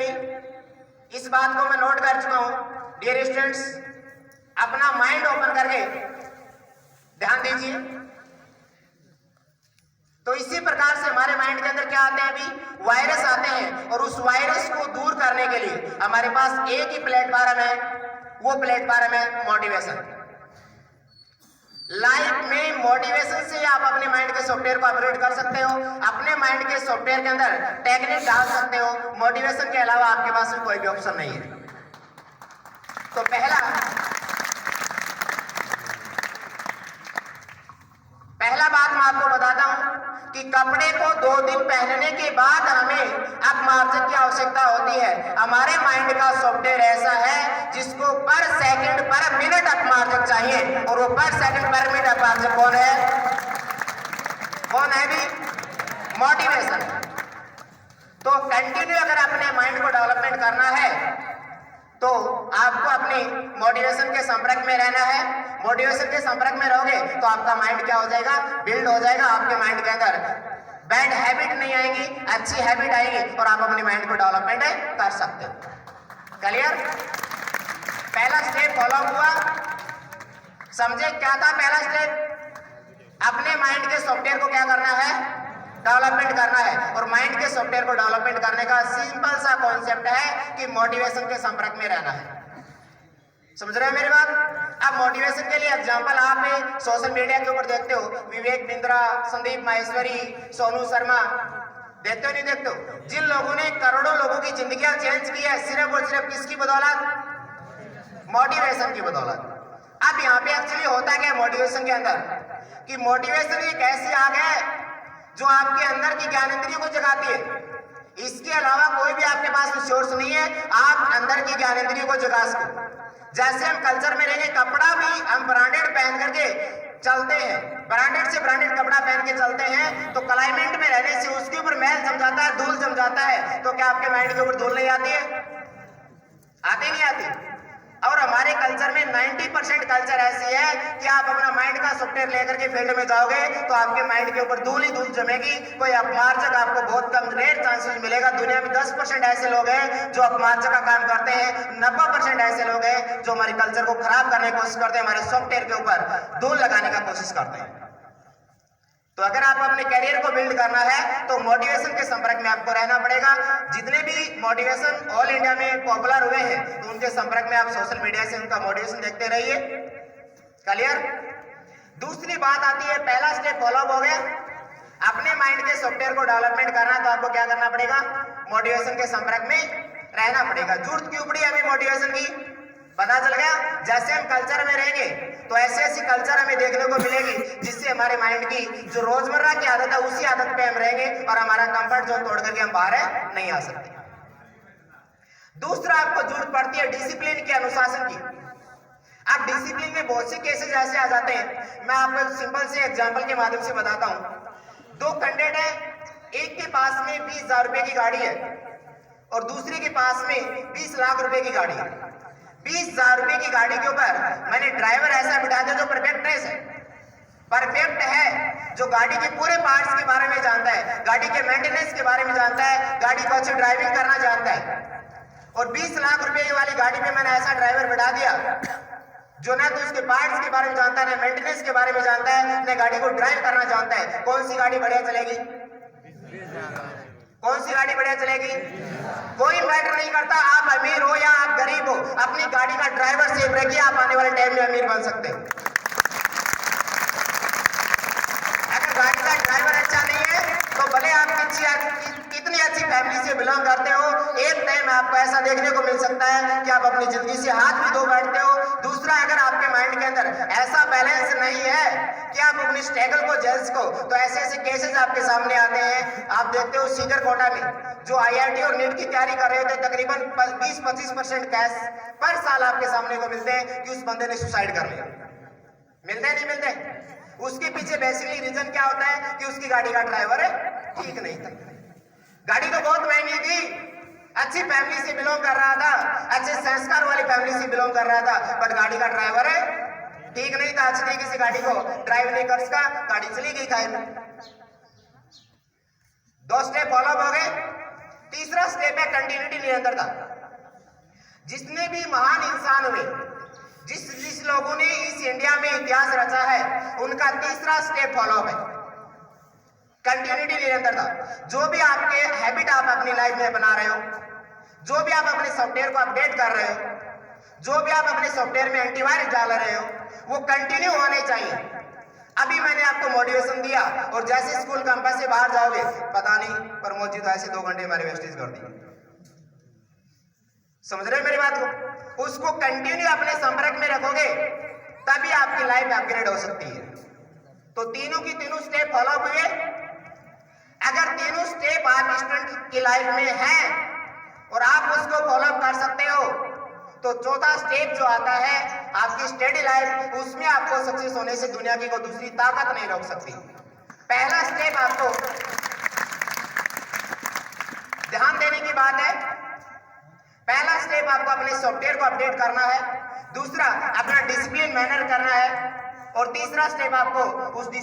भी इस बात को मैं नोट कर चुका हूं। डियर स्टूडेंट्स, अपना माइंड ओपन करके ध्यान दीजिए। तो इसी प्रकार से हमारे माइंड के अंदर क्या आते हैं, अभी वायरस आते हैं, और उस वायरस को दूर करने के लिए हमारे पास एक ही प्लेटफॉर्म है, वो प्लेटफॉर्म है मोटिवेशन। लाइफ में मोटिवेशन से आप अपने माइंड के सॉफ्टवेयर को अपग्रेड कर सकते हो, अपने माइंड के सॉफ्टवेयर के अंदर टेक्निक डाल सकते हो। मोटिवेशन के अलावा आपके पास कोई भी ऑप्शन नहीं है। तो पहला बात मैं आपको बताता हूं कि कपड़े को 2 दिन पहनने के बाद हमें अपमार्जन की आवश्यकता होती है। हमारे माइंड का सॉफ्टवेयर ऐसा है जिसको पर सेकंड पर मिनट अपमार्जन चाहिए, और वो पर सेकंड पर मिनट अपमार्जन कौन है भी? मोटिवेशन। तो कंटिन्यू अगर अपने माइंड को डेवलपमेंट करना है तो आपको अपनी मोटिवेशन के संपर्क में रहना है। मोटिवेशन के संपर्क में रहोगे तो आपका माइंड क्या हो जाएगा? बिल्ड हो जाएगा। आपके माइंड के अंदर बैड हैबिट नहीं आएगी, अच्छी हैबिट आएगी, और आप अपने माइंड को डेवलपमेंट कर सकते हो। क्लियर? पहला स्टेप फॉलो हुआ, समझे क्या था पहला स्टेप? अपने माइंड के सॉफ्टवेयर को क्या करना है? डेवलपमेंट करना है। और माइंड के सॉफ्टवेयर को डेवलपमेंट करने का सिंपल सा कॉन्सेप्ट है कि मोटिवेशन के संपर्क में रहना है। समझ रहे हैं मेरी बात? अब मोटिवेशन के लिए एग्जांपल आप सोशल मीडिया के ऊपर देखते हो, विवेक बिंद्रा, संदीप माहेश्वरी, सोनू शर्मा, देखते हो नहीं देखते हो? जिन लोगों ने करोड़ों लोगों की जिंदगियां चेंज की है, सिर्फ और सिर्फ किसकी बदौलत? मोटिवेशन की बदौलत। अब यहाँ पे एक्चुअली होता क्या है मोटिवेशन के अंदर, कि मोटिवेशन एक ऐसी आग है जो आपके अंदर की ज्ञानेंद्रियों को जगाती है। इसके अलावा कोई भी आपके पास सोर्स नहीं है, आप अंदर की ज्ञानेंद्रियों को जगा सको। जैसे हम कल्चर में रहेंगे, कपड़ा भी हम ब्रांडेड पहन करके चलते हैं, ब्रांडेड से ब्रांडेड कपड़ा पहन के चलते हैं, तो क्लाइमेट में रहने से उसके ऊपर मैल जम जाता है, धूल जम जाता है। तो क्या आपके माइंड के ऊपर धूल नहीं आती है? आती नहीं आती? और हमारे कल्चर में 90% कल्चर ऐसी है कि आप अपना माइंड का सॉफ्टवेयर लेकर के फील्ड में जाओगे तो आपके माइंड के ऊपर धूल ही धूल जमेगी। कोई अपमार्जक आपको बहुत कम रेयर चांसेस मिलेगा। दुनिया में 10% ऐसे लोग हैं जो अपमार्जक का काम करते हैं, 90% ऐसे लोग हैं जो हमारे कल्चर को खराब करने की कोशिश करते हैं, हमारे सॉफ्टवेयर के ऊपर धूल लगाने का कोशिश करते हैं। तो अगर आप अपने करियर को बिल्ड करना है तो मोटिवेशन के संपर्क में आपको रहना पड़ेगा। जितने भी मोटिवेशन ऑल इंडिया में पॉपुलर हुए हैं तो उनके संपर्क में आप सोशल मीडिया से उनका मोटिवेशन देखते रहिए। क्लियर? दूसरी बात आती है, पहला स्टेप फॉलो हो गया, अपने माइंड के सॉफ्टवेयर को डेवलपमेंट करना, तो आपको क्या करना पड़ेगा? मोटिवेशन के संपर्क में रहना पड़ेगा। जरूरत क्यों पड़ी हमें मोटिवेशन की? पता चल गया। जैसे हम कल्चर में रहेंगे तो ऐसी ऐसी कल्चर हमें देखने को मिलेगी जिससे हमारे माइंड की जो रोजमर्रा की आदत है उसी आदत पे हम रहेंगे और हमारा कंफर्ट जोन तोड़ करके हम बाहर नहीं आ सकते। दूसरा, आपको जरूरत पड़ती है डिसिप्लिन की, अनुशासन की। अब डिसिप्लिन में बहुत से केसेस ऐसे आ जाते हैं, मैं आपको एक सिंपल से एग्जांपल के माध्यम से बताता हूं। 2 कैंडिडेट है, एक के पास में 20,000 रुपए की गाड़ी है और दूसरे के पास में 20 लाख रुपए की गाड़ी है। 20,000 रुपए की गाड़ी के ऊपर मैंने ड्राइवर ऐसा बिठा दिया जो परफेक्ट है, जो गाड़ी के पूरे पार्ट्स के बारे में जानता है, गाड़ी के मेंटेनेंस के बारे में जानता है, गाड़ी को अच्छी ड्राइविंग करना जानता है। और 20 लाख रुपए वाली गाड़ी पे मैंने ऐसा ड्राइवर बिठा दिया जो ना तो उसके पार्ट्स के बारे में जानता है, ना मेंटेनेंस के बारे में जानता है, ना गाड़ी को ड्राइव करना जानता है। कौन सी गाड़ी बढ़िया चलेगी? कौन सी गाड़ी बढ़िया चलेगी? कोई मैटर नहीं करता आप अमीर हो या आप गरीब हो, अपनी गाड़ी का ड्राइवर सेफ रखिए, आप आने वाले टाइम में अमीर बन सकते हो। अगर गाड़ी का ड्राइवर अच्छा नहीं है तो भले आप कितनी अच्छी फैमिली से बिलोंग करते हो, एक टाइम आपको ऐसा देखने को मिल सकता है कि आप अपनी जिंदगी से हाथ भी धो बैठते हो। दूसरा, अगर आपके माइंड के अंदर ऐसा बैलेंस नहीं है कि आप अपनी स्ट्रगल को झेल सको, तो ऐसे ऐसे केसेस आपके सामने आते हैं। आप देखते हो सीकर कोटा में जो IIT और नीट की तैयारी कर रहे थे, तकरीबन 20-25% कैश पर साल आपके सामने को मिलते हैं कि उस बंदे ने सुसाइड कर लिया। मिलते नहीं मिलते? उसके पीछे बेसिकली रीजन क्या होता है कि उसकी गाड़ी का ड्राइवर ठीक नहीं था। गाड़ी तो बहुत महंगी थी, अच्छी फैमिली से बिलोंग कर रहा था, अच्छे संस्कार वाली फैमिली से बिलोंग कर रहा था, बट गाड़ी का ड्राइवर ठीक नहीं था, अच्छी तरीके से गाड़ी को ड्राइव नहीं कर सका, गाड़ी चली गई खाए में। 2 स्टेप फॉलो हो गए। तीसरा स्टेप है कंटिन्यूटी, निरंतरता। जितने भी महान इंसान हुए, जिस लोगों ने इस इंडिया में इतिहास रचा है, उनका तीसरा स्टेप फॉलो है कंटिन्यूटी, निरंतरता। जो भी आपके हैबिट आप अपनी लाइफ में बना रहे हो, जो भी आप अपने सॉफ्टवेयर को अपडेट कर रहे हो, जो भी आप अपने सॉफ्टवेयर में एंटीवायरस डाल रहे हो, वो कंटिन्यू होने चाहिए। अभी मैंने आपको मोटिवेशन दिया और जैसे स्कूल कैंपस से बाहर जाओगे, पता नहीं प्रमोद जी तो ऐसे 2 घंटे हमारे वेस्टेज कर दिए। समझ रहे मेरी बात को? उसको कंटिन्यू अपने संपर्क में रखोगे, तभी आपकी लाइफ अपग्रेड हो सकती है। तो तीनों की तीनों स्टेप फॉलो हुए। अगर तीनों स्टेप आप स्टूडेंट की लाइफ में हैं और आप उसको फॉलो कर सकते हो, तो चौथा स्टेप जो आता है आपकी स्टडी लाइफ, उसमें आपको सक्सेस होने से दुनिया की कोई दूसरी ताकत नहीं रोक सकती। पहला स्टेप आपको ध्यान देने की बात है। पहला स्टेप आपको अपने सॉफ्टवेयर को अपडेट करना है, दूसरा अपना डिसिप्लिन मैनर करना है, और तीसरा स्टेप आपको उस